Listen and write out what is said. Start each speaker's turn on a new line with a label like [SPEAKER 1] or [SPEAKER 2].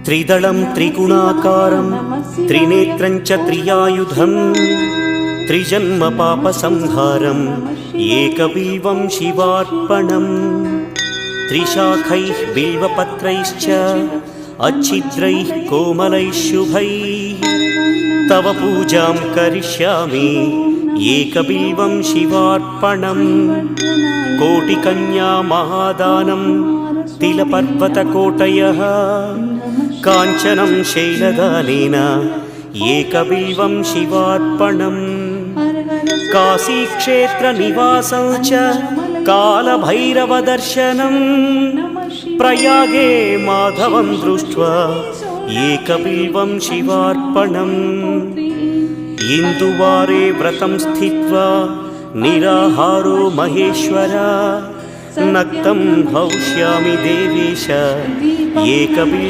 [SPEAKER 1] त्रिदलं त्रिगुणाकारं त्रिनेत्रं च त्रियायुधं त्रिजन्म पापसंहारम् एकबिल्वं शिवार्पणम् त्रिशाखैः बिल्वपत्रैश्च अच्छिद्रैः कोमलैः शुभैः तव पूजां करिष्यामि एकबिल्वं शिवार्पणम् कोटिकन्या महादानं तिलपर्वतकोटयः काञ्चनं शैलदानेन एकबिल्वं शिवार्पणम् काशीक्षेत्रनिवासं च कालभैरवदर्शनं प्रयागे माधवं दृष्ट्वा एकबिल्वं शिवार्पणम् इन्दुवारे व्रतं स्थित्वा निराहारो महेश्वर नक्तं हौष्यामि देवेश एकबिल्वं